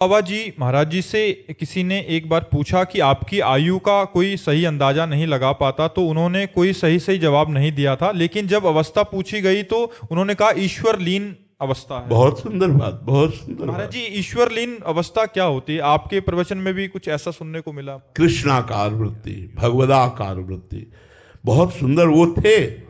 बाबा जी महाराज जी से किसी ने एक बार पूछा कि आपकी आयु का कोई सही अंदाजा नहीं लगा पाता, तो उन्होंने कोई सही सही जवाब नहीं दिया था। लेकिन जब अवस्था पूछी गई तो उन्होंने कहा ईश्वर लीन अवस्था है। बहुत सुंदर बात, बहुत सुंदर महाराज बात। जी, ईश्वर लीन अवस्था क्या होती है? आपके प्रवचन में भी कुछ ऐसा सुनने को मिला। कृष्णाकार वृत्ति, भगवदाकार वृत्ति, बहुत सुंदर वो थे।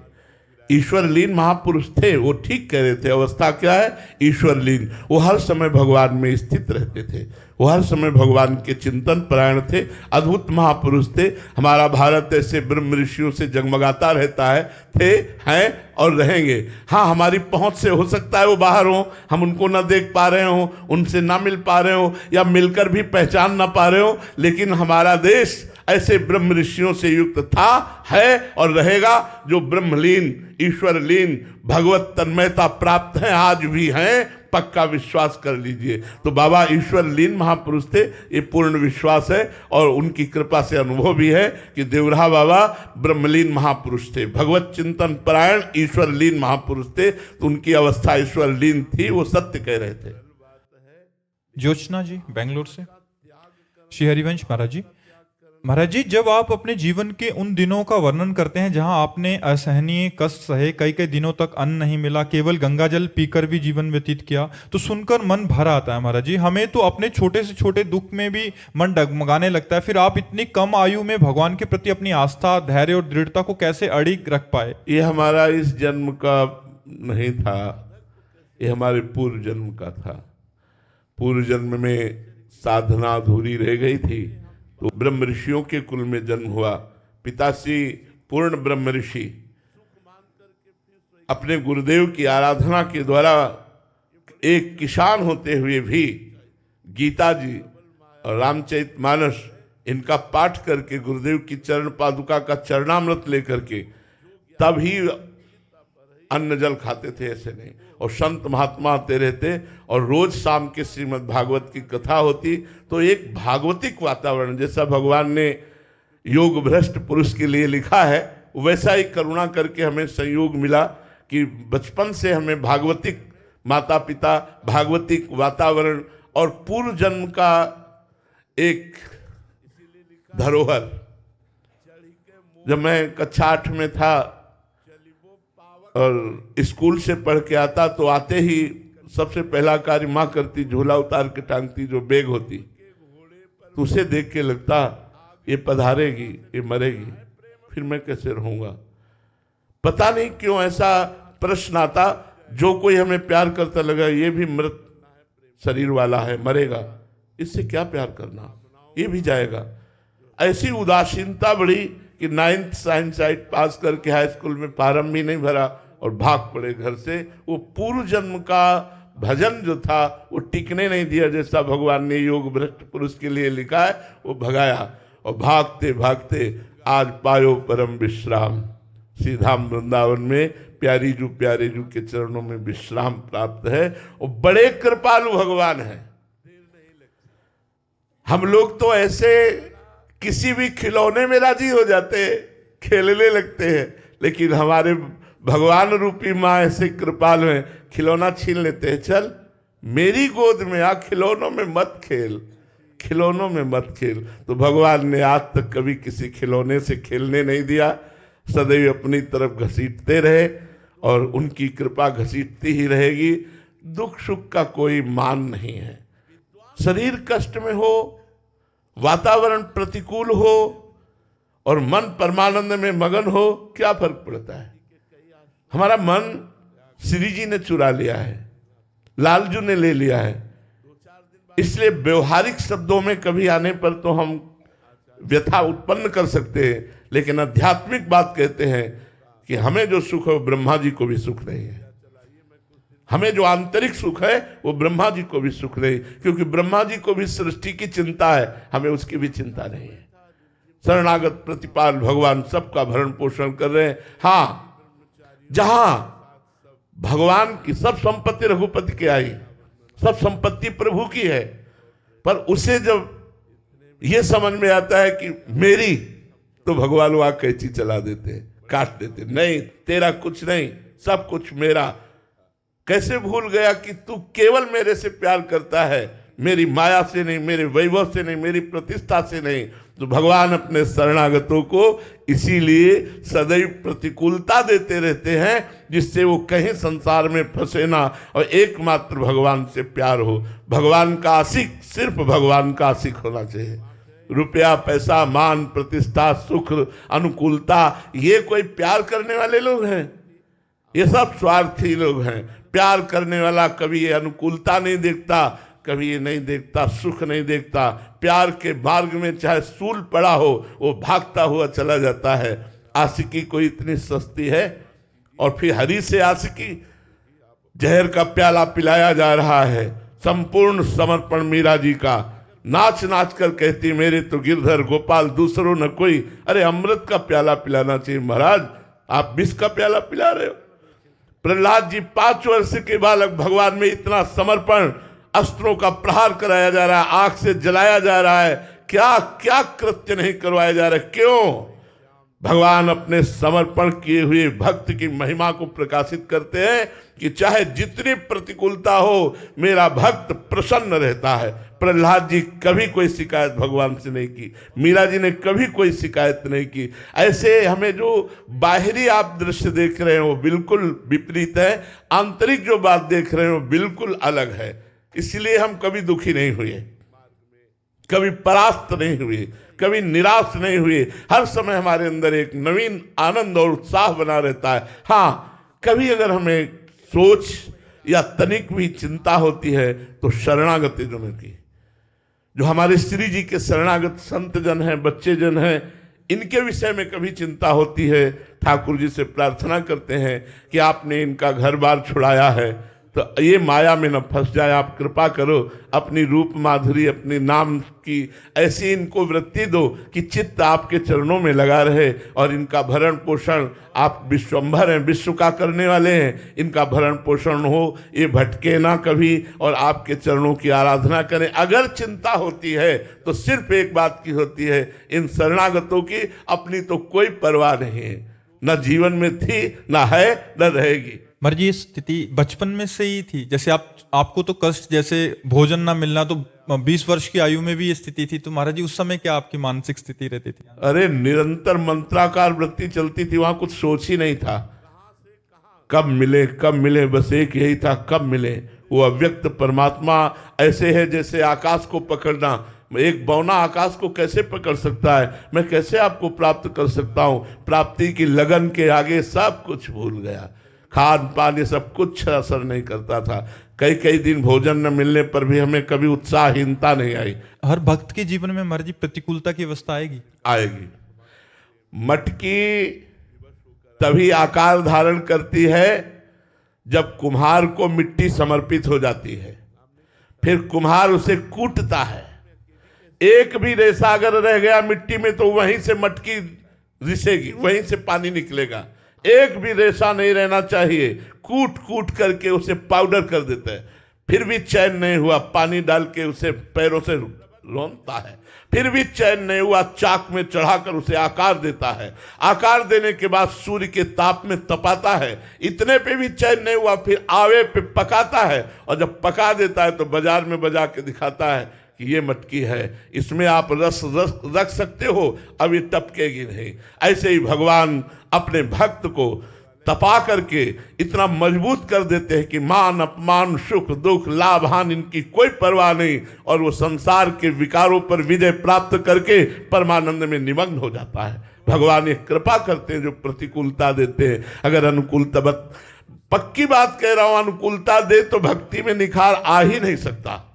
ईश्वरलीन महापुरुष थे, वो ठीक कह रहे थे। अवस्था क्या है? ईश्वरलीन। वो हर समय भगवान में स्थित रहते थे, वो हर समय भगवान के चिंतन परायण थे, अद्भुत महापुरुष थे। हमारा भारत ऐसे ब्रह्म ऋषियों से जगमगाता रहता है, थे, हैं और रहेंगे। हाँ, हमारी पहुंच से हो सकता है वो बाहर हो, हम उनको ना देख पा रहे हो, उनसे ना मिल पा रहे हो, या मिलकर भी पहचान ना पा रहे हो, लेकिन हमारा देश ऐसे ब्रह्म ऋषियों से युक्त था, है और रहेगा, जो ब्रह्मलीन, ईश्वरलीन, भगवत तन्मयता प्राप्त हैं, आज भी हैं। पक्का विश्वास कर लीजिए। तो बाबा ईश्वरलीन महापुरुष थे, ये पूर्ण विश्वास है। और उनकी कृपा से अनुभव भी है कि देवराहा बाबा ब्रह्मलीन महापुरुष थे, भगवत चिंतन परायण ईश्वरलीन महापुरुष थे। तो उनकी अवस्था ईश्वरलीन थी, वो सत्य कह रहे थे। ज्योत्सना जी बेंगलोर से। श्री हरिवंश महाराज जी, महाराज जी, जब आप अपने जीवन के उन दिनों का वर्णन करते हैं जहां आपने असहनीय कष्ट सहे, कई कई दिनों तक अन्न नहीं मिला, केवल गंगा जल पीकर भी जीवन व्यतीत किया, तो सुनकर मन भर आता है। महाराज जी, हमें तो अपने छोटे से छोटे दुख में भी मन डगमगाने लगता है। फिर आप इतनी कम आयु में भगवान के प्रति अपनी आस्था, धैर्य और दृढ़ता को कैसे अड़िग रख पाए? ये हमारा इस जन्म का नहीं था, ये हमारे पूर्व जन्म का था। पूर्व जन्म में साधना अधूरी रह गई थी, तो ब्रह्म ऋषियों के कुल में जन्म हुआ। पिताश्री पूर्ण ब्रह्म ऋषि अपने गुरुदेव की आराधना के द्वारा एक किसान होते हुए भी गीता जी और रामचरितमानस इनका पाठ करके, गुरुदेव की चरण पादुका का चरणामृत लेकर के तभी अन्न जल खाते थे, ऐसे नहीं। और संत महात्मा आते रहते, और रोज शाम के श्रीमद् भागवत की कथा होती। तो एक भागवतिक वातावरण, जैसा भगवान ने योग भ्रष्ट पुरुष के लिए लिखा है, वैसा ही करुणा करके हमें संयोग मिला कि बचपन से हमें भागवतिक माता पिता, भागवतिक वातावरण और पूर्व जन्म का एक धरोहर। जब मैं कक्षा 8 में था और स्कूल से पढ़ के आता, तो आते ही सबसे पहला कार्य माँ करती, झोला उतार के टांगती, जो बैग होती, तो उसे देख के लगता ये पधारेगी, ये मरेगी, फिर मैं कैसे रहूंगा। पता नहीं क्यों ऐसा प्रश्न आता। जो कोई हमें प्यार करता लगा ये भी मृत शरीर वाला है, मरेगा, इससे क्या प्यार करना, ये भी जाएगा। ऐसी उदासीनता बढ़ी कि 9th साइंस साइट पास करके हाई स्कूल में फार्म भी नहीं भरा और भाग पड़े घर से। वो पूर्व जन्म का भजन जो था वो टिकने नहीं दिया, जैसा भगवान ने योग भ्रष्ट पुरुष के लिए लिखा है, वो भगाया। और भागते भागते आज पायो परम विश्राम। श्री धाम वृंदावन में प्यारे जू के चरणों में विश्राम प्राप्त है। और बड़े कृपालु भगवान है। हम लोग तो ऐसे किसी भी खिलौने में राजी हो जाते हैं, खेलने लगते हैं, लेकिन हमारे भगवान रूपी माँ ऐसे कृपालु हैं, खिलौना छीन लेते हैं। चल मेरी गोद में आ, खिलौनों में मत खेल, खिलौनों में मत खेल। तो भगवान ने आज तक कभी किसी खिलौने से खेलने नहीं दिया, सदैव अपनी तरफ घसीटते रहे, और उनकी कृपा घसीटती ही रहेगी। दुख सुख का कोई मान नहीं है। शरीर कष्ट में हो, वातावरण प्रतिकूल हो और मन परमानंद में मगन हो, क्या फर्क पड़ता है। हमारा मन श्री जी ने चुरा लिया है, लालजू ने ले लिया है। इसलिए व्यवहारिक शब्दों में कभी आने पर तो हम व्यथा उत्पन्न कर सकते हैं, लेकिन आध्यात्मिक बात कहते हैं कि हमें जो सुख है वो ब्रह्मा जी को भी सुख नहीं है। हमें जो आंतरिक सुख है वो ब्रह्मा जी को भी सुख नहीं, क्योंकि ब्रह्मा जी को भी सृष्टि की चिंता है, हमें उसकी भी चिंता नहीं है। शरणागत प्रतिपाल भगवान सबका भरण पोषण कर रहे हैं। हाँ, जहां भगवान की सब संपत्ति रघुपति की आई, सब संपत्ति प्रभु की है, पर उसे जब ये समझ में आता है कि मेरी, तो भगवान वहां कैंची चला देते, काट देते। नहीं, तेरा कुछ नहीं, सब कुछ मेरा। कैसे भूल गया कि तू केवल मेरे से प्यार करता है, मेरी माया से नहीं, मेरे वैभव से नहीं, मेरी प्रतिष्ठा से नहीं। तो भगवान अपने शरणागतों को इसीलिए सदैव प्रतिकूलता देते रहते हैं, जिससे वो कहीं संसार में फंसे ना और एकमात्र भगवान से प्यार हो। भगवान का आशिक सिर्फ भगवान का आशिक होना चाहिए। रुपया, पैसा, मान, प्रतिष्ठा, सुख, अनुकूलता, ये कोई प्यार करने वाले लोग हैं? ये सब स्वार्थी लोग हैं। प्यार करने वाला कभी ये अनुकूलता नहीं देखता, कभी ये नहीं देखता, सुख नहीं देखता। प्यार के मार्ग में चाहे सूल पड़ा हो, वो भागता हुआ चला जाता है। आशिकी कोई इतनी सस्ती है? और फिर हरि से आशिकी, जहर का प्याला पिलाया जा रहा है। संपूर्ण समर्पण मीरा जी का, नाच नाच कर कहती मेरे तो गिरधर गोपाल दूसरों न कोई। अरे अमृत का प्याला पिलाना चाहिए महाराज, आप विष का प्याला पिला रहे हो। प्रहलाद जी 5 वर्ष के बालक, भगवान में इतना समर्पण, अस्त्रों का प्रहार कराया जा रहा है, आंख से जलाया जा रहा है, क्या क्या कृत्य नहीं करवाया जा रहा है? क्यों? भगवान अपने समर्पण किए हुए भक्त की महिमा को प्रकाशित करते हैं कि चाहे जितनी प्रतिकूलता हो, मेरा भक्त प्रसन्न रहता है। प्रहलाद जी कभी कोई शिकायत भगवान से नहीं की, मीरा जी ने कभी कोई शिकायत नहीं की। ऐसे हमें जो बाहरी आप दृश्य देख रहे हैं वो बिल्कुल विपरीत है, आंतरिक जो बात देख रहे हैं वो बिल्कुल अलग है। इसलिए हम कभी दुखी नहीं हुए, कभी परास्त नहीं हुए, कभी निराश नहीं हुए। हर समय हमारे अंदर एक नवीन आनंद और उत्साह बना रहता है। हाँ, कभी अगर हमें सोच या तनिक भी चिंता होती है तो शरणागत जनों की, जो हमारे श्री जी के शरणागत संत जन हैं, बच्चे जन हैं, इनके विषय में कभी चिंता होती है। ठाकुर जी से प्रार्थना करते हैं कि आपने इनका घर बार छुड़ाया है तो ये माया में न फंस जाए, आप कृपा करो। अपनी रूप माधुरी, अपने नाम की ऐसी इनको वृत्ति दो कि चित्त आपके चरणों में लगा रहे और इनका भरण पोषण, आप विश्वंभर हैं, विश्व का करने वाले हैं, इनका भरण पोषण हो, ये भटके ना कभी और आपके चरणों की आराधना करें। अगर चिंता होती है तो सिर्फ एक बात की होती है, इन शरणागतों की अपनी तो कोई परवाह नहीं है, न जीवन में थी, न है, न रहेगी। महाराज जी, ये स्थिति बचपन में से ही थी? जैसे आपको तो कष्ट, जैसे भोजन ना मिलना, तो 20 वर्ष की आयु में भी ये स्थिति थी, तो महाराज जी उस समय क्या आपकी मानसिक स्थिति रहती थी? अरे निरंतर मंत्राकार वृत्ति चलती थी, वहां कुछ सोच ही नहीं था। कब मिले, कब मिले, बस एक यही था, कब मिले। वो अव्यक्त परमात्मा ऐसे है जैसे आकाश को पकड़ना। एक बौना आकाश को कैसे पकड़ सकता है? मैं कैसे आपको प्राप्त कर सकता हूं? प्राप्ति की लगन के आगे सब कुछ भूल गया। खान पान ये सब कुछ असर नहीं करता था। कई कई दिन भोजन न मिलने पर भी हमें कभी उत्साहहीनता नहीं आई। हर भक्त के जीवन में महाराज जी प्रतिकूलता की अवस्था आएगी? आएगी। मटकी तभी आकार धारण करती है जब कुम्हार को मिट्टी समर्पित हो जाती है, फिर कुम्हार उसे कूटता है। एक भी रेशा अगर रह गया मिट्टी में तो वहीं से मटकी रिसेगी, वहीं से पानी निकलेगा। एक भी रेशा नहीं रहना चाहिए। कूट कूट करके उसे पाउडर कर देते हैं, फिर भी चैन नहीं हुआ, पानी डाल के उसे पैरों से रोनता है, फिर भी चैन नहीं हुआ, चाक में चढ़ाकर उसे आकार देता है। आकार देने के बाद सूर्य के ताप में तपाता है, इतने पे भी चैन नहीं हुआ, फिर आवे पे पकाता है, और जब पका देता है तो बाजार में बजा के दिखाता है कि ये मटकी है, इसमें आप रस रख सकते हो, अब ये टपकेगी नहीं। ऐसे ही भगवान अपने भक्त को तपा करके इतना मजबूत कर देते हैं कि मान अपमान, सुख दुख, लाभ हानि इनकी कोई परवाह नहीं, और वो संसार के विकारों पर विजय प्राप्त करके परमानंद में निमग्न हो जाता है। भगवान ये कृपा करते हैं जो प्रतिकूलता देते हैं। अगर अनुकूलता, पक्की बात कह रहा हूं, अनुकूलता दे तो भक्ति में निखार आ ही नहीं सकता।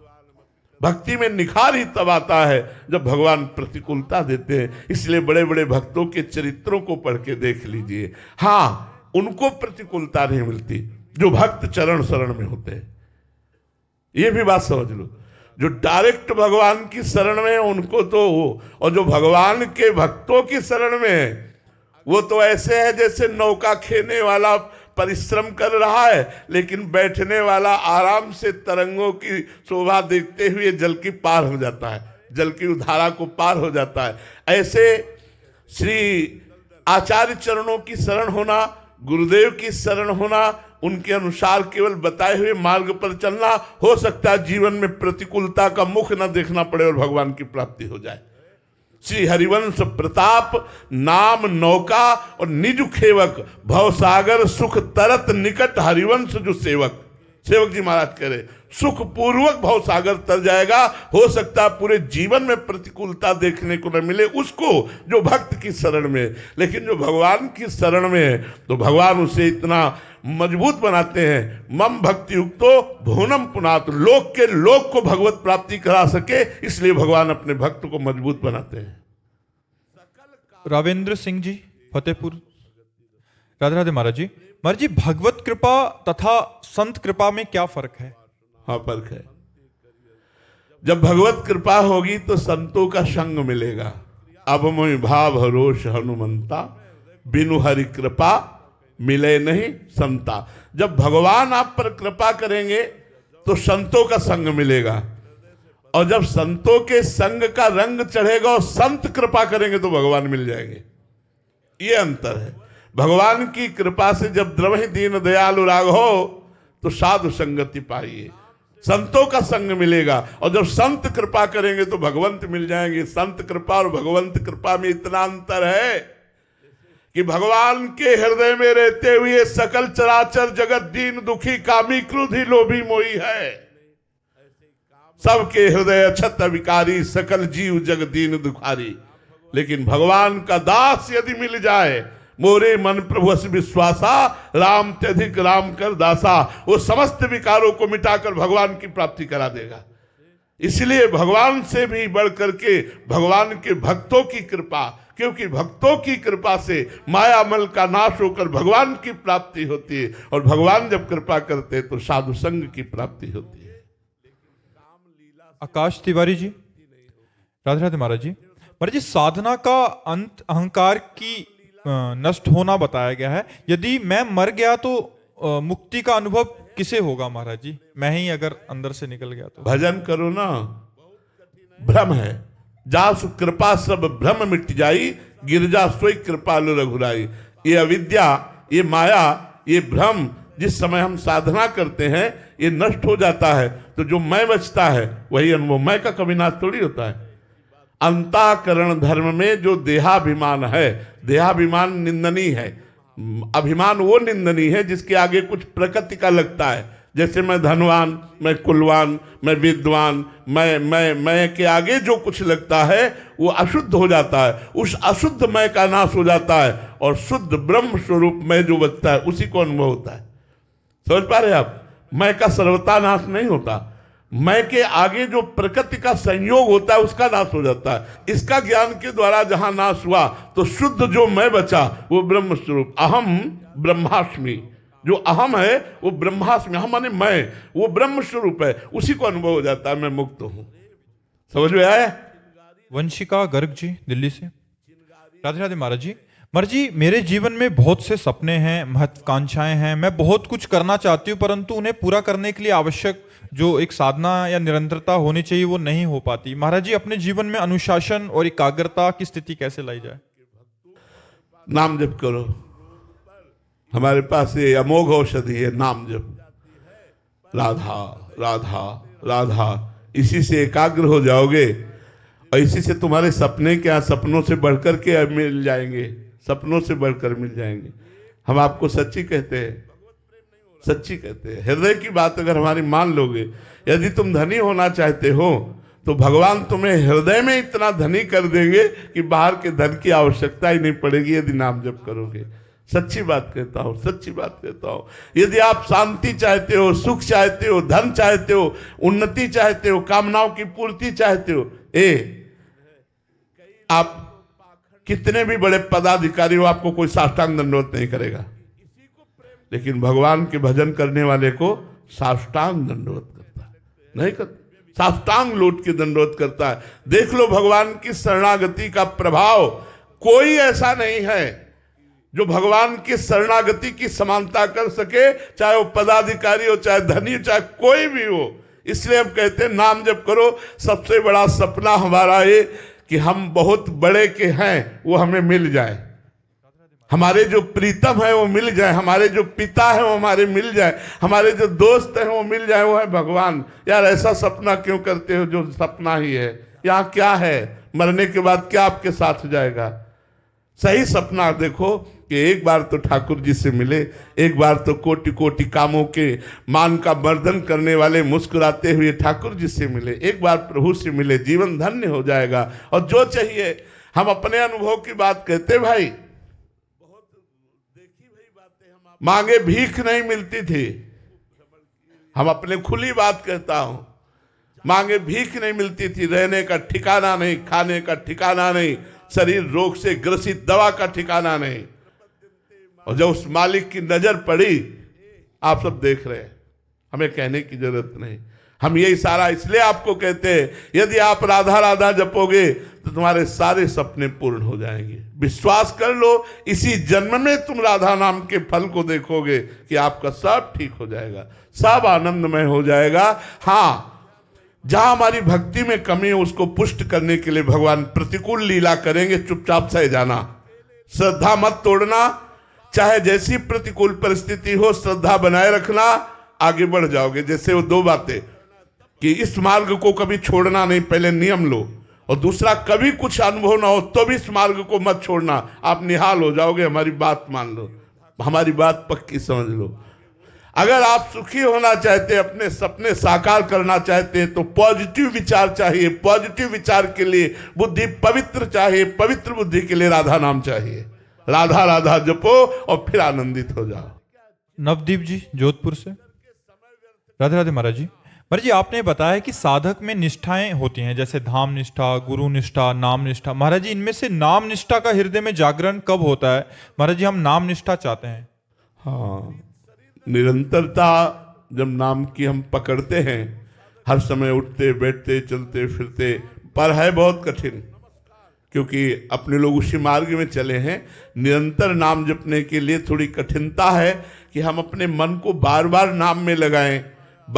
भक्ति में निखार ही तब आता है जब भगवान प्रतिकूलता देते हैं। इसलिए बड़े बड़े भक्तों के चरित्रों को पढ़ के देख लीजिए। हाँ, उनको प्रतिकूलता नहीं मिलती जो भक्त चरण शरण में होते हैं। ये भी बात समझ लो, जो डायरेक्ट भगवान की शरण में है उनको तो हो, और जो भगवान के भक्तों की शरण में है वो तो ऐसे है जैसे नौका खेने वाला परिश्रम कर रहा है, लेकिन बैठने वाला आराम से तरंगों की शोभा देखते हुए जल की पार हो जाता है, जल की धारा को पार हो जाता है। ऐसे श्री आचार्य चरणों की शरण होना, गुरुदेव की शरण होना, उनके अनुसार केवल बताए हुए मार्ग पर चलना, हो सकता है जीवन में प्रतिकूलता का मुख न देखना पड़े और भगवान की प्राप्ति हो जाए। श्री हरिवंश प्रताप नाम नौका और निज खेवक, भवसागर सुख तरत निकट हरिवंश जो सेवक। सेवक जी महाराज कह रहे सुख पूर्वक भवसागर तर जाएगा। हो सकता है पूरे जीवन में प्रतिकूलता देखने को न मिले उसको जो भक्त की शरण में है, लेकिन जो भगवान की शरण में है तो भगवान उसे इतना मजबूत बनाते हैं। मम भक्ति युक्तो भुवनम पुनात, लोक के लोक को भगवत प्राप्ति करा सके, इसलिए भगवान अपने भक्त को मजबूत बनाते हैं। रावेंद्र सिंह जी फतेहपुर। राधे राधे महाराज जी। महाराज जी, भगवत कृपा तथा संत कृपा में क्या फर्क है? हाँ, फर्क है। जब भगवत कृपा होगी तो संतों का संग मिलेगा। अब मैं भाव हरोष हनुमंता, बिनु हरि कृपा मिले नहीं संता। जब भगवान आप पर कृपा करेंगे तो संतों का संग मिलेगा, और जब संतों के संग का रंग चढ़ेगा और संत कृपा करेंगे तो भगवान मिल जाएंगे। ये अंतर है। भगवान की कृपा से जब द्रवहि दीन दयालु राघो तो साधु संगति पाइए, संतों का संग मिलेगा, और जब संत कृपा करेंगे तो भगवंत मिल जाएंगे। संत कृपा और भगवंत कृपा में इतना अंतर है कि भगवान के हृदय में रहते हुए सकल चराचर जगत दीन दुखी कामी क्रोधी लोभी मोही है। सबके हृदय अछत विकारी, सकल जीव जग दीन दुखारी। लेकिन भगवान का दास यदि मिल जाए, मोरे मन प्रभु अस विश्वासा, राम त्यधिक राम कर दासा, वो समस्त विकारों को मिटाकर भगवान की प्राप्ति करा देगा। इसलिए भगवान से भी बढ़ करके भगवान के भक्तों की कृपा, क्योंकि भक्तों की कृपा से मायामल का नाश होकर भगवान की प्राप्ति होती है, और भगवान जब कृपा करते हैं तो साधु संग की प्राप्ति होती है। आकाश तिवारी जी। राधे राधे महाराज जी। महाराज जी, साधना का अंत अहंकार की नष्ट होना बताया गया है। यदि मैं मर गया तो मुक्ति का अनुभव किसे होगा महाराज जी? मैं ही अगर अंदर से निकल गया तो? भजन करो ना, भ्रम है। जासु कृपा सब भ्रम मिट जाई, गिरजा सोई कृपालु रघुराई। ये अविद्या, ये माया, ये भ्रम जिस समय हम साधना करते हैं ये नष्ट हो जाता है, तो जो मैं बचता है वही अनुभव। मैं का कभी नाश थोड़ी होता है। अंताकरण धर्म में जो देहाभिमान है, देहाभिमान निंदनीय है। अभिमान वो निंदनीय है जिसके आगे कुछ प्रकृति का लगता है। जैसे मैं धनवान, मैं कुलवान, मैं विद्वान, मैं के आगे जो कुछ लगता है वो अशुद्ध हो जाता है। उस अशुद्ध मैं का नाश हो जाता है, और शुद्ध ब्रह्म स्वरूप मैं जो बचता है उसी को अनुभव होता है। समझ पा रहे आप? मैं का सर्वथा नाश नहीं होता। मैं के आगे जो प्रकृति का संयोग होता है उसका नाश हो जाता है। इसका ज्ञान के द्वारा जहां नाश हुआ तो शुद्ध जो मैं बचा वो ब्रह्म स्वरूप, अहम ब्रह्मास्मि। जो अहम है वो ब्रह्मास्मि, अहम माने मैं, वो ब्रह्म स्वरूप है, उसी को अनुभव हो जाता है, मैं मुक्त हूं। समझ में आया? वंशिका गर्ग जी दिल्ली से। राधे राधे महाराज जी। महाराज जी, मेरे जीवन में बहुत से सपने हैं, महत्वाकांक्षाएं हैं, मैं बहुत कुछ करना चाहती हूँ, परंतु उन्हें पूरा करने के लिए आवश्यक जो एक साधना या निरंतरता होनी चाहिए वो नहीं हो पाती। महाराज जी, अपने जीवन में अनुशासन और एकाग्रता की स्थिति कैसे लाई जाए? नाम जप करो। हमारे पास ये अमोघ औषधि है, नाम जप। राधा राधा राधा, इसी से एकाग्र हो जाओगे, और इसी से तुम्हारे सपने क्या, सपनों से बढ़कर के मिल जाएंगे, सपनों से बढ़कर मिल जाएंगे। हम आपको सच्ची कहते हैं, सच्ची कहते हैं। हृदय की बात अगर हमारी मान लोगे, यदि तुम धनी होना चाहते हो तो भगवान तुम्हें हृदय में इतना धनी कर देंगे कि बाहर के धन की आवश्यकता ही नहीं पड़ेगी यदि नाम जप करोगे। सच्ची बात कहता हूं, सच्ची बात कहता हूं। यदि आप शांति चाहते हो, सुख चाहते हो, धन चाहते हो, उन्नति चाहते हो, कामनाओं की पूर्ति चाहते हो, आप कितने भी बड़े पदाधिकारी हो, आपको कोई साष्टांग दंडवत नहीं करेगा, लेकिन भगवान के भजन करने वाले को साष्टांग दंडवत करता है, नहीं करता, साष्टांग लौट के दंडवत करता है। देख लो भगवान की शरणागति का प्रभाव। कोई ऐसा नहीं है जो भगवान की शरणागति की समानता कर सके, चाहे वो पदाधिकारी हो, चाहे धनी हो, चाहे कोई भी हो। इसलिए हम कहते हैं नाम जप करो। सबसे बड़ा सपना हमारा ये कि हम बहुत बड़े के हैं, वो हमें मिल जाए। हमारे जो प्रीतम है वो मिल जाए, हमारे जो पिता है वो हमारे मिल जाए, हमारे जो दोस्त हैं वो मिल जाए, वो है भगवान। यार ऐसा सपना क्यों करते हो जो सपना ही है? यहाँ क्या है? मरने के बाद क्या आपके साथ जाएगा? सही सपना देखो कि एक बार तो ठाकुर जी से मिले, एक बार तो कोटि कोटि कामों के मान का मर्दन करने वाले मुस्कुराते हुए ठाकुर जी से मिले, एक बार प्रभु से मिले, जीवन धन्य हो जाएगा। और जो चाहिए, हम अपने अनुभव की बात कहते भाई, बहुत देखी भाई बातें, हम मांगे भीख नहीं मिलती थी। हम अपने खुली बात कहता हूं, मांगे भीख नहीं मिलती थी, रहने का ठिकाना नहीं, खाने का ठिकाना नहीं, शरीर रोग से ग्रसित दवा का ठिकाना नहीं। और जब उस मालिक की नजर पड़ी, आप सब देख रहे हैं, हमें कहने की जरूरत नहीं। हम ये इशारा इसलिए आपको कहते हैं, यदि आप राधा राधा जपोगे तो तुम्हारे सारे सपने पूर्ण हो जाएंगे। विश्वास कर लो, इसी जन्म में तुम राधा नाम के फल को देखोगे कि आपका सब ठीक हो जाएगा, सब आनंदमय हो जाएगा। हाँ, जहां हमारी भक्ति में कमी है उसको पुष्ट करने के लिए भगवान प्रतिकूल लीला करेंगे, चुपचाप सह जाना, श्रद्धा मत तोड़ना। चाहे जैसी प्रतिकूल परिस्थिति हो, श्रद्धा बनाए रखना, आगे बढ़ जाओगे। जैसे वो दो बातें कि इस मार्ग को कभी छोड़ना नहीं, पहले नियम लो, और दूसरा कभी कुछ अनुभव ना हो तो भी इस मार्ग को मत छोड़ना, आप निहाल हो जाओगे। हमारी बात मान लो, हमारी बात पक्की समझ लो। अगर आप सुखी होना चाहते हैं, अपने सपने साकार करना चाहते हैं, तो पॉजिटिव विचार चाहिए। पॉजिटिव विचार के लिए बुद्धि पवित्र चाहिए, पवित्र बुद्धि के लिए राधा नाम चाहिए। राधा राधा जपो और फिर आनंदित हो जाओ। नवदीप जी जोधपुर से। राधे राधे महाराज जी। महाराज जी, आपने बताया कि साधक में निष्ठाएं होती हैं, जैसे धाम निष्ठा, गुरु निष्ठा, नाम निष्ठा। महाराज जी, इनमें से नाम निष्ठा का हृदय में जागरण कब होता है? महाराज जी, हम नाम निष्ठा चाहते हैं। हाँ, निरंतरता जब नाम की हम पकड़ते हैं, हर समय उठते बैठते चलते फिरते, पर है बहुत कठिन, क्योंकि अपने लोग उसी मार्ग में चले हैं। निरंतर नाम जपने के लिए थोड़ी कठिनता है कि हम अपने मन को बार बार नाम में लगाएं।